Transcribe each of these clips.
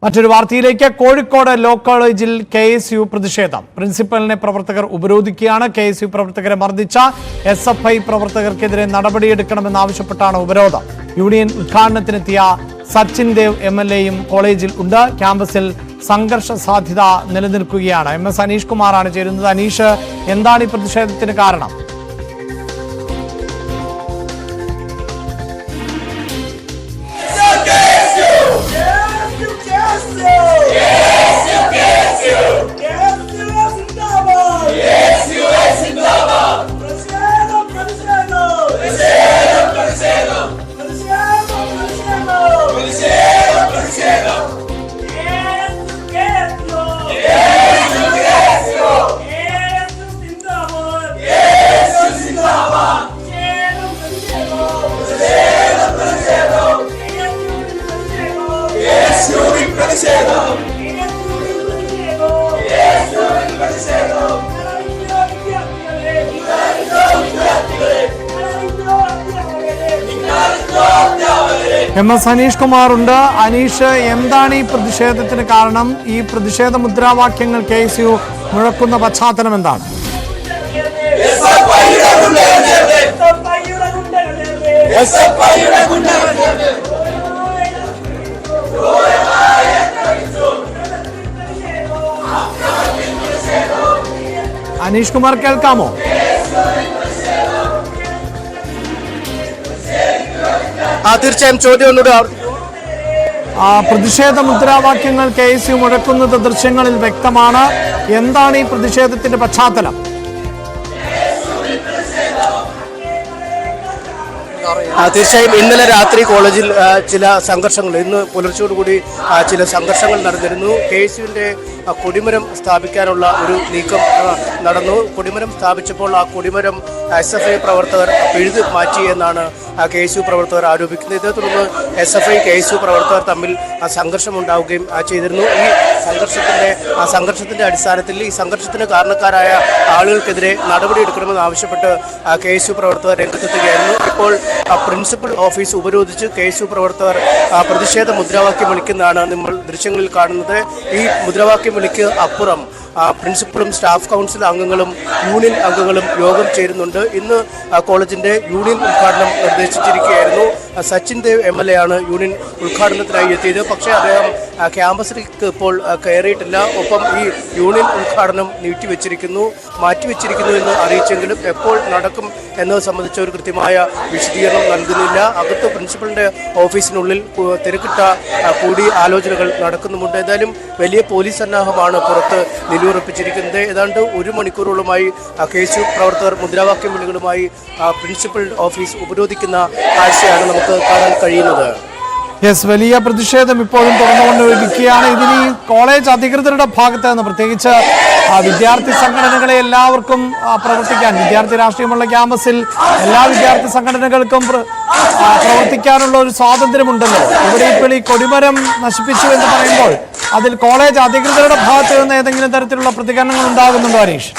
മറ്റൊരു വാർത്തയിലേക്ക്. കോഴിക്കോട് ലോ കോളേജിൽ KSU പ്രതിഷേധം. പ്രിൻസിപ്പലിനെ പ്രവർത്തകർ ഉപരോധിക്കുകയാണ്. KSU പ്രവർത്തകരെ മർദ്ദിച്ച SFI പ്രവർത്തകർക്കെതിരെ നടപടിയെടുക്കണമെന്നാവശ്യപ്പെട്ടാണ് ഉപരോധം. യൂണിയൻ ഉദ്ഘാടനത്തിനെത്തിയ സച്ചിൻ ദേവ് MLAയും കോളേജിൽ ഉണ്ട്. ക്യാമ്പസിൽ സംഘർഷ സാധ്യത നിലനിൽക്കുകയാണ്. MS അനീഷ് കുമാറാണ് ചേരുന്നത്. അനീഷ്, എന്താണ് ഈ പ്രതിഷേധത്തിന് കാരണം? MS അനീഷ് കുമാർ ഉണ്ട്. അനീഷ്, എന്താണ് ഈ പ്രതിഷേധത്തിന് കാരണം? ഈ പ്രതിഷേധ മുദ്രാവാക്യങ്ങൾ KSU മുഴക്കുന്ന പശ്ചാത്തലം എന്താണ്? അനീഷ് കുമാർ, കേൾക്കാമോ? തീർച്ചയായും ചോദ്യം ഒന്നുകൂടെ. പ്രതിഷേധ മുദ്രാവാക്യങ്ങൾ KSU മുഴക്കുന്നത് ദൃശ്യങ്ങളിൽ വ്യക്തമാണ്. എന്താണ് ഈ പ്രതിഷേധത്തിന്റെ പശ്ചാത്തലം? തീർച്ചയായും ഇന്നലെ രാത്രി കോളേജിൽ ചില സംഘർഷങ്ങൾ, ഇന്ന് പുലർച്ചയോടുകൂടി ചില സംഘർഷങ്ങൾ നടന്നിരുന്നു. KSUവിൻ്റെ കൊടിമരം സ്ഥാപിക്കാനുള്ള ഒരു നീക്കം നടന്നു. കൊടിമരം സ്ഥാപിച്ചപ്പോൾ ആ കൊടിമരം SFI പ്രവർത്തകർ പിഴുതു മാറ്റി എന്നാണ് KSU പ്രവർത്തകർ ആരോപിക്കുന്നത്. ഇതേ തുടർന്ന് SFI KSU പ്രവർത്തകർ തമ്മിൽ സംഘർഷമുണ്ടാവുകയും ചെയ്തിരുന്നു. ഈ സംഘർഷത്തിന്റെ അടിസ്ഥാനത്തിൽ ഈ സംഘർഷത്തിന് കാരണക്കാരായ ആളുകൾക്കെതിരെ നടപടിയെടുക്കണമെന്ന് ആവശ്യപ്പെട്ട് KSU പ്രവർത്തകർ രംഗത്തെത്തുകയായിരുന്നു. ഇപ്പോൾ പ്രിൻസിപ്പൽ ഓഫീസ് ഉപരോധിച്ച് KSU പ്രവർത്തകർ പ്രതിഷേധ മുദ്രാവാക്യം വിളിക്കുന്നതാണ് നമ്മൾ ദൃശ്യങ്ങളിൽ കാണുന്നത്. ഈ മുദ്രാവാക്യം വിളിക്ക് അപ്പുറം പ്രിൻസിപ്പലും സ്റ്റാഫ് കൗൺസിൽ അംഗങ്ങളും യൂണിയൻ അംഗങ്ങളും യോഗം ചേരുന്നുണ്ട്. ഇന്ന് കോളേജിന്റെ യൂണിയൻ ഉദ്ഘാടനം നിർദ്ദേശിച്ചിരിക്കുകയായിരുന്നു. സച്ചിൻ ദേവ് MLA ആണ് യൂണിയൻ ഉദ്ഘാടനത്തിനായി എത്തിയത്. പക്ഷേ അദ്ദേഹം ക്യാമ്പസിലേക്ക് ഇപ്പോൾ കയറിയിട്ടില്ല. ഒപ്പം ഈ യൂണിയൻ ഉദ്ഘാടനം മാറ്റിവെച്ചിരിക്കുന്നു എന്ന് അറിയിച്ചെങ്കിലും എപ്പോൾ നടക്കും എന്നത് സംബന്ധിച്ച ഒരു കൃത്യമായ വിശദീകരണം നൽകുന്നില്ല. അകത്ത് പ്രിൻസിപ്പലിന്റെ ഓഫീസിനുള്ളിൽ തിരക്കിട്ട കൂടിയാലോചനകൾ നടക്കുന്നുമുണ്ട്. ഏതായാലും വലിയ പോലീസ് സന്നാഹമാണ് പുറത്ത് നിലയുറപ്പിച്ചിരിക്കുന്നത്. ഏതാണ്ട് 1 മണിക്കൂറോളമായി KSU പ്രവർത്തകർ മുദ്രാവാക്യം വിളികളുമായി പ്രിൻസിപ്പൽ ഓഫീസ് ഉപരോധിക്കുന്ന കാഴ്ചയാണ് നമുക്ക് കാണാൻ കഴിയുന്നത്. വലിയ പ്രതിഷേധം ഇപ്പോഴും തുടർന്നുകൊണ്ടിരിക്കുകയാണ്. ഇതിന് കോളേജ് അധികൃതരുടെ ഭാഗത്ത് നിന്ന്, പ്രത്യേകിച്ച് വിദ്യാർത്ഥി സംഘടനകളെ എല്ലാവർക്കും പ്രവർത്തിക്കാൻ, വിദ്യാർത്ഥി രാഷ്ട്രീയമുള്ള ക്യാമ്പസിൽ എല്ലാ വിദ്യാർത്ഥി സംഘടനകൾക്കും പ്രവർത്തിക്കാനുള്ള ഒരു സ്വാതന്ത്ര്യമുണ്ടല്ലോ. ഇവിടെ ഇപ്പോൾ ഈ കൊടിമരം നശിപ്പിച്ചു എന്ന് പറയുമ്പോൾ അതിൽ കോളേജ് അധികൃതരുടെ ഭാഗത്ത് നിന്ന് ഏതെങ്കിലും തരത്തിലുള്ള പ്രതികരണങ്ങൾ ഉണ്ടാകുന്നുണ്ടോ ഹരീഷ്?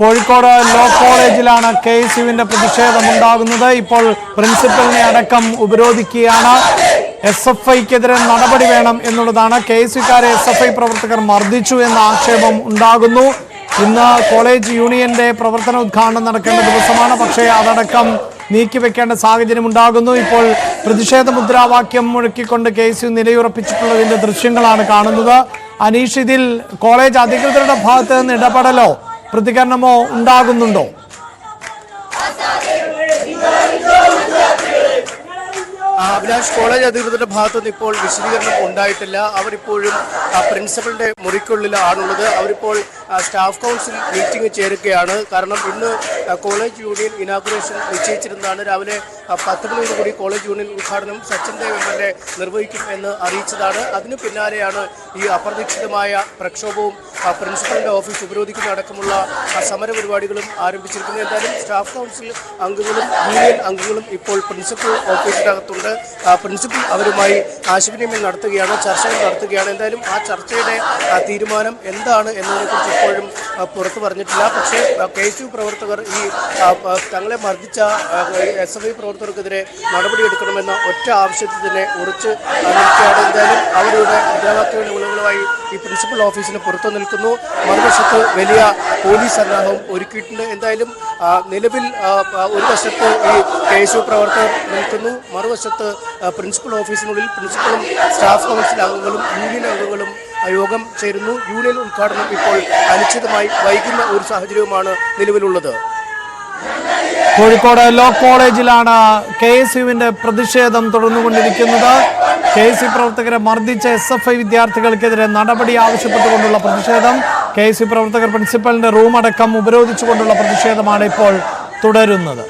കോഴിക്കോട് ലോ കോളേജിലാണ് KSUവിന്റെ പ്രതിഷേധം ഉണ്ടാകുന്നത്. ഇപ്പോൾ പ്രിൻസിപ്പലിനെ അടക്കം ഉപരോധിക്കുകയാണ്. SFIക്കെതിരെ നടപടി വേണം എന്നുള്ളതാണ്. KSUക്കാരെ SFI പ്രവർത്തകർ മർദ്ദിച്ചു എന്ന ആക്ഷേപം ഉണ്ടാകുന്നു. ഇന്ന് കോളേജ് യൂണിയന്റെ പ്രവർത്തന ഉദ്ഘാടനം നടക്കേണ്ട ദിവസമാണ്. പക്ഷേ അതടക്കം നീക്കിവെക്കേണ്ട സാഹചര്യം ഉണ്ടാകുന്നു. ഇപ്പോൾ പ്രതിഷേധ മുദ്രാവാക്യം മുഴക്കിക്കൊണ്ട് KSU നിലയുറപ്പിച്ചിട്ടുള്ളതിന്റെ ദൃശ്യങ്ങളാണ് കാണുന്നത്. അനീഷ്, ഇതിൽ കോളേജ് അധികൃതരുടെ ഭാഗത്ത് നിന്ന് ഇടപെടലോ പ്രതികരണമോ ഉണ്ടാകുന്നുണ്ടോ? അഭിലാഷ്, കോളേജ് അധികൃതരുടെ ഭാഗത്തുനിന്ന് ഇപ്പോൾ വിശദീകരണം ഉണ്ടായിട്ടില്ല. അവരിപ്പോഴും പ്രിൻസിപ്പലിന്റെ മുറിക്കുള്ളിലാണുള്ളത്. അവരിപ്പോൾ സ്റ്റാഫ് കൗൺസിൽ മീറ്റിംഗ് ചേരുകയാണ്. കാരണം ഇന്ന് കോളേജ് യൂണിയൻ ഇനാഗുറേഷൻ നിശ്ചയിച്ചിരുന്നതാണ്. രാവിലെ 10 മണിയോടുകൂടി കോളേജ് യൂണിയൻ ഉദ്ഘാടനം സച്ചിൻ ദേവ് MLA നിർവഹിക്കും എന്ന് അറിയിച്ചതാണ്. അതിനു പിന്നാലെയാണ് ഈ അപ്രതീക്ഷിതമായ പ്രക്ഷോഭവും പ്രിൻസിപ്പലിന്റെ ഓഫീസ് ഉപരോധിക്കുന്ന അടക്കമുള്ള സമര പരിപാടികളും ആരംഭിച്ചിരിക്കുന്നത്. എന്തായാലും സ്റ്റാഫ് കൗൺസിൽ അംഗങ്ങളും യൂണിയൻ അംഗങ്ങളും ഇപ്പോൾ പ്രിൻസിപ്പൽ ഓഫീസിനകത്തുണ്ട്. പ്രിൻസിപ്പൽ അവരുമായി ആശയവിനിമയം നടത്തുകയാണ്, ചർച്ചകൾ നടത്തുകയാണ്. എന്തായാലും ആ ചർച്ചയുടെ തീരുമാനം എന്താണ് എന്നതിനെക്കുറിച്ച് ഇപ്പോഴും പുറത്തു പറഞ്ഞിട്ടില്ല. പക്ഷേ KSU പ്രവർത്തകർ ഈ തങ്ങളെ മർദ്ദിച്ച SFI പ്രവർത്തകർക്കെതിരെ നടപടിയെടുക്കണമെന്ന ഒറ്റ ആവശ്യത്തിൽ തന്നെ ഉറച്ച് നിൽക്കുകയാണ്. എന്തായാലും അവരുടെ മുദ്രാവാക്യങ്ങളുടെ വിളവുകളുമായി ഈ പ്രിൻസിപ്പൽ ഓഫീസിന് പുറത്തു നിൽക്കുന്നു. മറുവശത്ത് വലിയ പോലീസ് സന്നാഹവും ഒരുക്കിയിട്ടുണ്ട്. എന്തായാലും നിലവിൽ ഒരു വശത്ത് ഈ KSU പ്രവർത്തകർ നിൽക്കുന്നു, മറുവശത്ത് പ്രിൻസിപ്പൽ ഓഫീസിനുള്ളിൽ പ്രിൻസിപ്പലും സ്റ്റാഫ് കൗൺസിൽ അംഗങ്ങളും യൂണിയൻ അംഗങ്ങളും യോഗം ചേരുന്നു. യൂണിയൻ ഉദ്ഘാടനം ഇപ്പോൾ അനിശ്ചിതമായി വൈകുന്ന ഒരു സാഹചര്യവുമാണ് നിലവിലുള്ളത്. കോഴിക്കോട് ലോ കോളേജിലാണ് KSUവിന്റെ പ്രതിഷേധം തുടർന്നുകൊണ്ടിരിക്കുന്നത്. KSU പ്രവർത്തകരെ മർദ്ദിച്ച SFI വിദ്യാർത്ഥികൾക്കെതിരെ നടപടി ആവശ്യപ്പെട്ടുകൊണ്ടുള്ള പ്രതിഷേധം. KSU പ്രവർത്തകർ പ്രിൻസിപ്പലിന്റെ റൂം അടക്കം ഉപരോധിച്ചുകൊണ്ടുള്ള പ്രതിഷേധമാണ് ഇപ്പോൾ തുടരുന്നത്.